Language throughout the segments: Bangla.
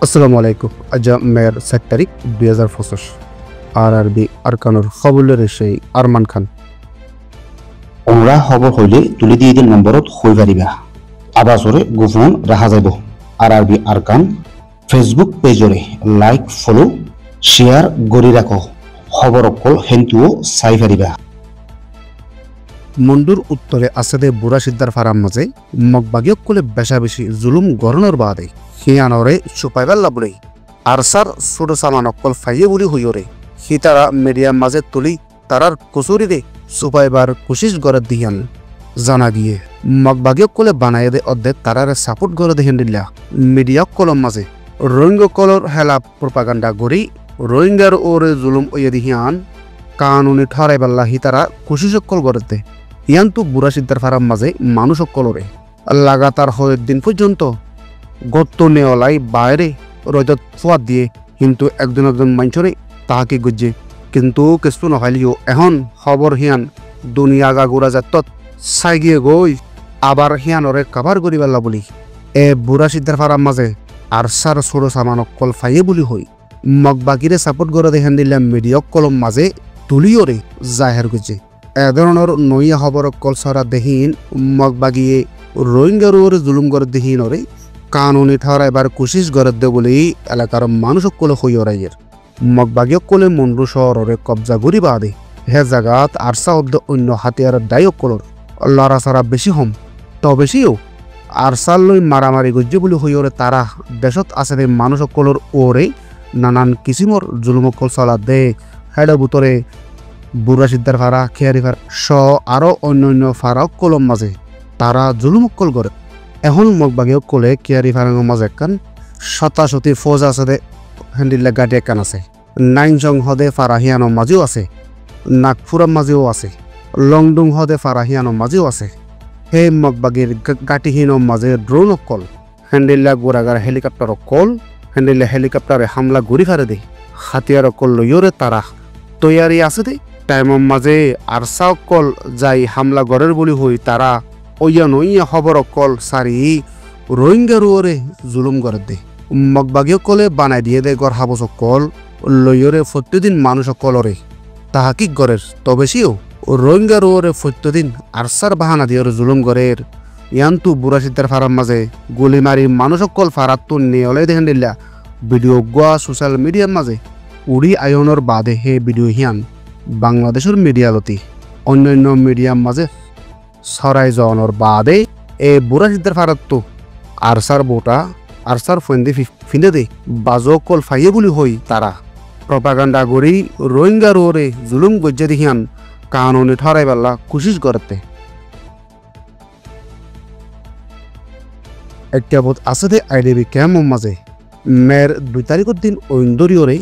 আসসালামু আলাইকুম। আজ মেয়ের 7 তারিখ 2025 আরআরবি আরকানুর খবরের সেই আরমান খান ওমরা খবর হইলে তুলি দিয়ে দিন নম্বরত হই পারিবা আবাসরে গোপন রাখা যাইব। আরআরবি আরকান ফেসবুক পেজরে লাইক ফলো শেয়ার গড়ি রাখো খবর অকল হেন্তুও চাই পারিবা। মন্ডুর উত্তরে আছে দে বুড়া সিদ্ধার ফারাম মাঝে মগবাগিয়ক কলে বেশা বেশি জুলুম গরণর বাদে হিয়ানরে সুপাইবার লাবলে আর সার ছোট সামান অকল ফাইয়ে বলি হইরে হি তারা মিডিয়ার মাঝে তুলি তারার কচুরি দে সুপাইবার কোশিশ গড়ে দিয়ান জানা গিয়ে মগবাগিয়ক কলে বানাই দে অর্ধে তারারে সাপোর্ট গড়ে দেখেন দিলা মিডিয়াক কলম মাঝে রোহিঙ্গা কলর হেলা প্রপাগান্ডা গড়ি রোহিঙ্গার ওরে জুলুম ওয়ে দিহিয়ান কানুনি ঠরাইবাল্লা হি তারা কোশিশ কল গড়ে ইয়ান্তু বুড়া সিদ্ধার ফারাম মাঝে মানুষ কলরে লাগাতার হয়ে দিন পর্যন্ত গত্ত নেওয়ালাই বাইরে রজত ফুয়াদ দিয়ে কিন্তু একজন মানুষরে তাহাকে গুজে কিন্তু কিছু নহাইলিও এখন খবর হিয়ান দুনিয়া গাগুড়া যাত্তত চাই গিয়ে গই আবার হিয়ানরে কাভার করি পেলা বলি এ বুড়া সিদ্ধার ফারাম মাঝে আর সার ছোট সামানক কল ফাইয়ে বলি হই মগবাকিরে সাপোর্ট করে দেখেন দিলে মিডিয়ক কলম মাঝে তুলিওরে জাহের গুজে এ ধরনের নইয়া খবর কল সরা দেহীন মগবাগিয়ে রোহিঙ্গার জুলুম করে দেহীন ওরে কানুনি ঠরা এবার কোশিশ করে দে বলি এলাকার মানুষ কলে হই ওরাইয়ের মগবাগিয়ক কলে মন্ডু শহরে কবজা ঘুরি বাদে হে জাগাত আরসা অদ্দ অন্য হাতিয়ার দায়ক কলর লড়া সরা বেশি হম তো বেশিও আরসাল লই মারামারি গজ্জে বলি হই ওরে তারা দেশত আছে দে মানুষ কলর ওরে নানান কিসিমর জুলুম কল চলা দে হেডা বুতরে বুড়া সিদ্ধার ফারা খেয়ারি ফারা স আরো অন্য ফারাও কলম মাঝে তারা জুলুমকল করে এখন মগবাগিও কলে কেয়ারি ফারাঙের মাঝে একখান শতাশতি ফৌজ আছে দে হ্যান্ডিল্লা গাড়ি একখান আছে নাইনজং হদে ফারাহিয়ানোর মাঝেও আছে নাগপুরের মাঝেও আছে লংডুং হদে ফারাহিয়ানোর মাঝেও আছে হে মগবাগির গাটিহীনের মাঝে ড্রোন কল হ্যান্ডিল্লা গোড়াগার হেলিকপ্টার কল হ্যান্ডিল্লা হেলিকপ্টারে হামলা ঘুরি ফারে দে হাতিয়ার কল লইরে তারা তৈয়ারি আছে দে টাইমের মাঝে আরসা কল যাই হামলা গড়ের বলি হই তারা ওইয়া নইয়া খবর কল সারি রোহিঙ্গার ওরে জুলুম করে দে মগবাগিও কলে বানাই দিয়ে দে গড় হাবস কল লইরে প্রত্যেকদিন মানুষ কলরে তাহাকি গড়ের তবেশিও রোহিঙ্গার ওরে প্রত্যেকদিন আরসার বাহানা দিয়ে জুলুম গড়ের ইয়ান্তু বুড়া সিদ্ধার ফারাম মাঝে গুলি মারি মানুষ কল ফারাত তো নিয়লে দেখেন দিল্লা ভিডিও গোয়া সোশ্যাল মিডিয়ার মাঝে উড়ি আয়নের বাদে হে ভিডিও হিয়ান বাংলাদেশের মিডিয়ালতি অন্যান্য মিডিয়ার মাঝে সরাই যাওয়ানোর বাদে এ বুড়া সিদ্ধার ফারাত তো আরসার বোটা আরসার ফেন্দে ফিন্দে দে বাজো কল ফাইয়ে বলি হই তারা প্রপাগান্ডা গড়ি রোহিঙ্গার ওরে জুলুম গজ্জা দিহিয়ান কানুনি ঠরাই পাল্লা কোশিশ করতে একটা বোধ আছে দে আইডিবি ক্যাম্পের মাঝে মের 2 তারিখের দিন ঐন্দরিয়রে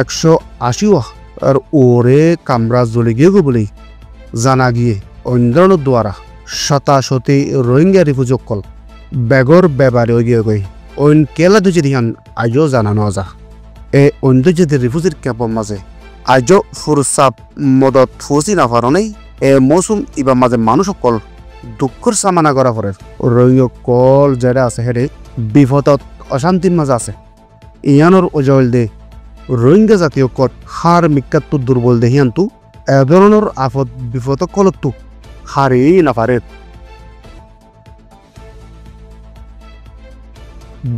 180 আর ওরে কামরা জ্বলে গিয়ে গো বলি জানা গিয়ে অন্ধ্রণের দ্বারা শতাশতি রোহিঙ্গা রিফিউজক কল বেগর বেবারে গিয়ে গই অইন কেলা দুজে দিহান আজও জানানো যা এ অন্ধ্রজেদি রিফিউজির ক্যাম্পের মাঝে আজও ফুরসাপ মদত ফুসি না ফারণেই এ মৌসুম ইবা মাঝে মানুষ কল দুঃখের সামানা করা পরে রোহিঙ্গা কল যেটা আছে হেডে বিপদত অশান্তির মাঝে আছে ইয়ানোর ওজল দে রোহিঙ্গা জাতীয় কট হার মিকাত্তু দুর্বল দেহিয়ান্তু এ ধরনের আফত বিপদ কলত্তু হারি নাফারে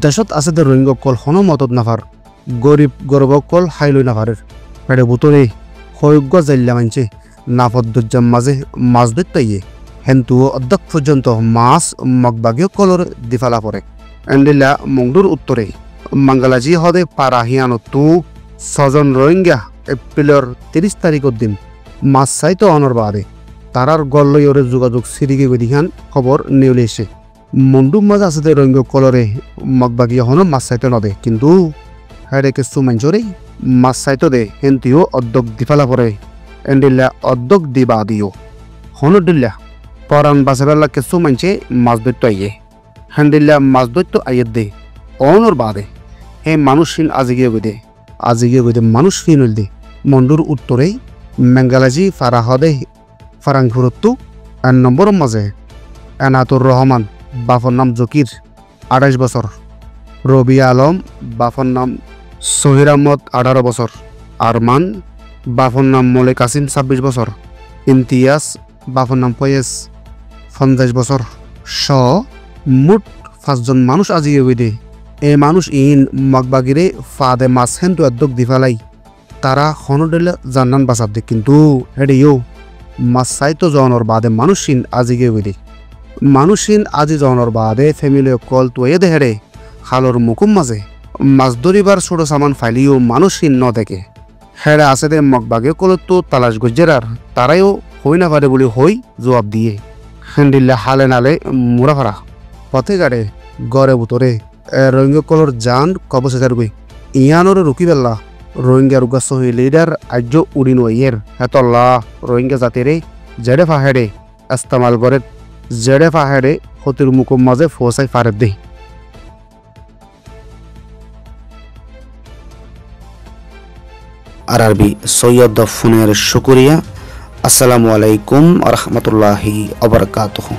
দেশত আছে দে রোহিঙ্গা কল হনো মতত নাফার গরিব গর্ব কল হাইলই নাফারের পেটে বুতরে হয়জ্ঞ জাইল্লা মানছে নাফত দজ্জাম মাঝে মাছ ধরতাইয়ে হেন্তু অর্ধক পর্যন্ত মাছ মগবাগীয় কলর দিফালা পড়ে এন্ডিল্লা মংডুর উত্তরে মাঙ্গালাজি হদে পারাহিয়ানো 6জন রোহিঙ্গা এপ্রিলের 30 তারিখের দিন মাছ চাইতো অনর বাদে তারার গল্লইরে যোগাযোগ সিরিগে গদিহান খবর নিউলে এসে মন্ডুর মাঝে আছে দে রোহিঙ্গা কলরে মগবাগিয়া হনো মাছ চাইতো নদে কিন্তু হেরে কিছু মানুষরে মাছ চাইতো দে হেন্তিও অর্ধক দিফালা পরে এন্ডিল্লা অর্ধক দিবা দিও হনো দিল্লা পরান বাসাবেলা কিছু মানুষে মাছ ধরতো আইয়ে হেন্ডিল্লা মাছ ধরতো আইয়ে দে অনর বাদে হে মানুষহীন আজিগিয়ে গদে মানুষহীন হইল দে মন্ডুর উত্তরে মেঙ্গালাজি ফারাহদে ফারাংপুরত্তু 1 নম্বরের মাঝে এনাতুর রহমান বাপর নাম জকির 28 বছর রবি আলম বাফর নাম সহির আহমদ 18 বছর, আরমান বাফর নাম মলে কাসিম 26 বছর, ইমতিয়াজ বাফর নাম ফয়েজ 50 বছর সহ মোট 5জন মানুষ আজিয়ে গই। এ মানুষ ইন মগবাগিরে ফাদে মাছ হেন্তু অধ্যক দিফালাই তারা হনডেলে জান্নান বাসাব দে, কিন্তু হেডিও মাছ চাইতো জনের বাদে মানুষিন আজিগে গই। মানুষিন আজি জনের বাদে ফ্যামিলি কল তোয়ে দে হেরে খালর মুকুম মাঝে মাছ ধরিবার ছোট সামান ফাইলিও মানুষিন ন দেখে হেরা আছে দে মগবাগে কল তো তালাশ গজ্জেরার তারাইও হই না পারে বলে হই জবাব দিয়ে হেন্ডিল্লা হালে নালে মুরা ফারা পথে গাড়ে গড়ে বুতরে রোহিঙ্গা কলর জান কবসেদার গই ইয়ানোরে রুকি বেল্লা রোহিঙ্গা রুগা সহি লিডার আজ্য উড়িন ওয়ের হেতল্লা রোহিঙ্গা জাতিরে জেডে ফাহেডে ইস্তেমাল করে জেডে ফাহেডে হতির মুকুম মাঝে ফোসাই ফারেদ দে। আরবি সৈয়দ ফোনের শুকরিয়া। আসসালামু আলাইকুম আ রহমতুল্লাহি আ বারাকাতুহু।